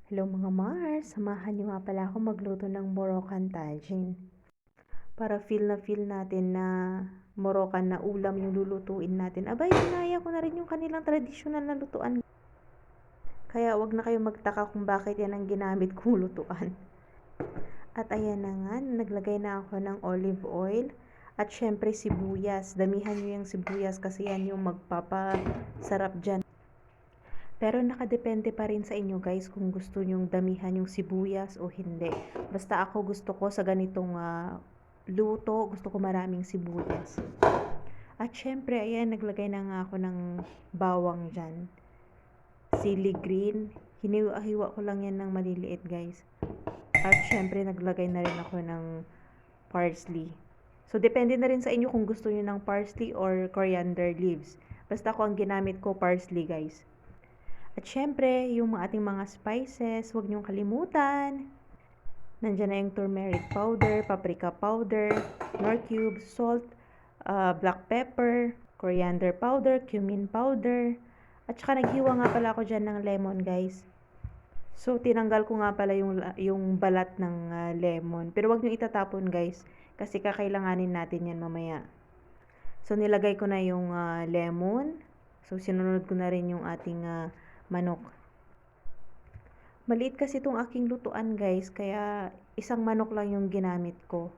Hello mga Mars, samahan niyo nga pala ako magluto ng Moroccan tagine. Para feel na feel natin na Moroccan na ulam yung lulutuin natin. Abay, inaya ko na rin yung kanilang tradisyonal na lutuan. Kaya wag na kayo magtaka kung bakit yan ang ginamit kong lutuan. At ayan na nga, naglagay na ako ng olive oil. At syempre sibuyas. Damihan nyo yung sibuyas kasi yan yung magpapasarap dyan. Pero nakadepende pa rin sa inyo guys kung gusto nyong damihan yung sibuyas o hindi. Basta ako gusto ko sa ganitong luto, gusto ko maraming sibuyas. At syempre, ayan, naglagay na nga ako ng bawang dyan. Sili green. Hiniwa-hiwa ko lang yan ng maliliit guys. At syempre, naglagay na rin ako ng parsley. So, depende na rin sa inyo kung gusto nyo ng parsley or coriander leaves. Basta ako ang ginamit ko parsley guys. At syempre, yung ating mga spices, huwag niyong kalimutan. Nandiyan na yung turmeric powder, paprika powder, nor cubes, salt, black pepper, coriander powder, cumin powder. At saka naghiwa nga pala ako dyan ng lemon guys. So, tinanggal ko nga pala yung balat ng lemon. Pero huwag niyo itatapon guys, kasi kakailanganin natin yan mamaya. So, nilagay ko na yung lemon. So, sinunod ko na rin yung ating manok. Maliit kasi itong aking lutuan guys, kaya isang manok lang yung ginamit ko.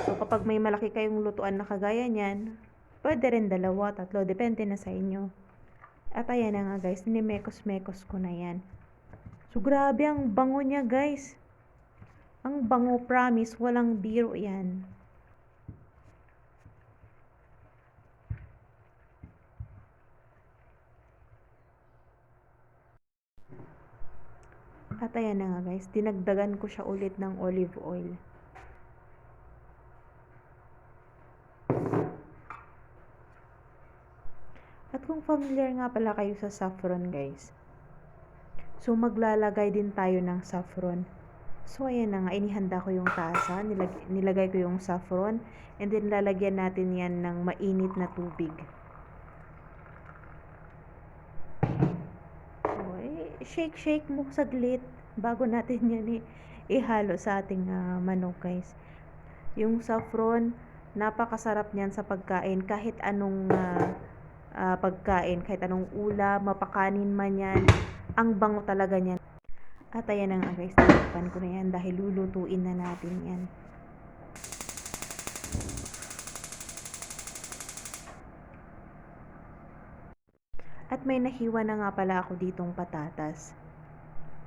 So kapag may malaki kayong lutuan na kagaya niyan, pwede rin dalawa, tatlo, depende na sa inyo. At ayan na nga guys, nimekos-mekos ko na yan. So grabe ang bango niya guys. Ang bango, promise, walang biro yan. At ayan na nga guys, dinagdagan ko siya ulit ng olive oil. At kung familiar nga pala kayo sa saffron guys, so maglalagay din tayo ng saffron. So ayan na nga, inihanda ko yung tasa, nilagay ko yung saffron, and then lalagyan natin yan ng mainit na tubig. Shake mo saglit bago natin yan ihalo sa ating manok guys. Yung saffron, napakasarap niyan sa pagkain, kahit anong pagkain, kahit anong ulam, mapakanin man yan, ang bango talaga niyan. At ayan na nga guys, tinapan ko na yan dahil lulutuin na natin yan. At may nahiwa na nga pala ako ditong patatas.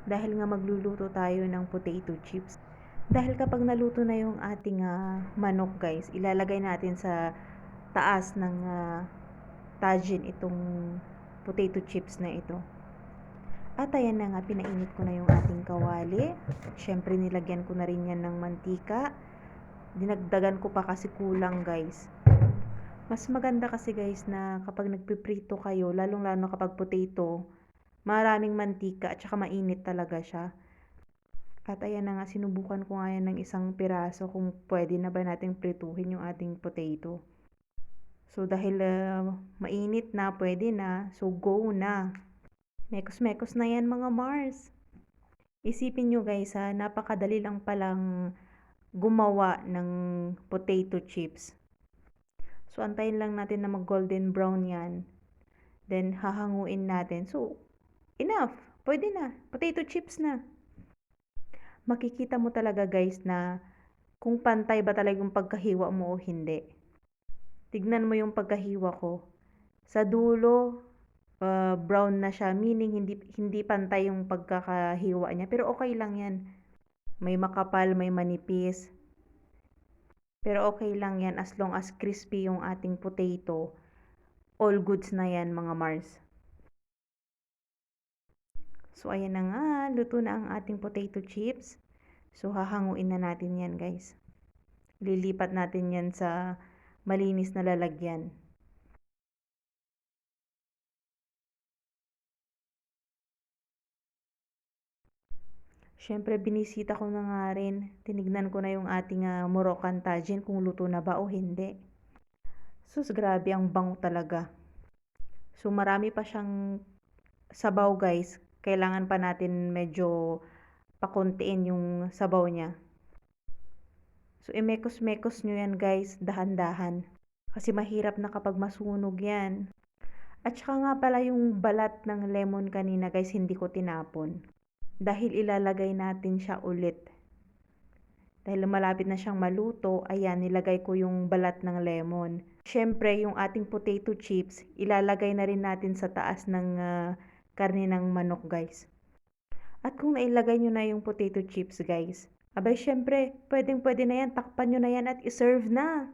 Dahil nga magluluto tayo ng potato chips. Dahil kapag naluto na yung ating manok guys, ilalagay natin sa taas ng tagine itong potato chips na ito. At ayan na nga, pinainit ko na yung ating kawali. Syempre nilagyan ko na rin yan ng mantika. Dinagdagan ko pa kasi kulang guys. Mas maganda kasi guys na kapag nagpiprito kayo, lalong-lalo kapag potato, maraming mantika at saka mainit talaga siya. At ayan na nga, sinubukan ko nga yan ng isang piraso kung pwede na ba nating prituhin yung ating potato. So dahil mainit na, pwede na, so go na. Mekos-mekos na yan mga Mars. Isipin nyo guys napakadali lang palang gumawa ng potato chips. So, antayin lang natin na mag-golden brown yan. Then, hahanguin natin. So, enough. Pwede na. Potato chips na. Makikita mo talaga guys na kung pantay ba talaga yung pagkahiwa mo o hindi. Tignan mo yung pagkahiwa ko. Sa dulo, brown na siya. Meaning, hindi pantay yung pagkakahiwa niya. Pero okay lang yan. May makapal, may manipis. Pero okay lang yan as long as crispy yung ating potato. All goods na yan mga Mars. So ayan na nga, luto na ang ating potato chips. So hahanguin na natin yan guys. Lilipat natin yan sa malinis na lalagyan. Syempre binisita ko na nga rin. Tinignan ko na yung ating Moroccan tagine kung luto na ba o hindi. Sus, grabe ang bango talaga. So marami pa siyang sabaw guys. Kailangan pa natin medyo pakontiin yung sabaw niya. So, imekos-mekos nyo yan guys, dahan-dahan. Kasi mahirap na kapag masunog yan. At saka nga pala yung balat ng lemon kanina guys, hindi ko tinapon. Dahil ilalagay natin siya ulit. Dahil malapit na siyang maluto, ayan, nilagay ko yung balat ng lemon. Siyempre, yung ating potato chips, ilalagay na rin natin sa taas ng karne ng manok guys. At kung nailagay nyo na yung potato chips guys, abay syempre, pwedeng pwede na yan, takpan nyo na yan at iserve na.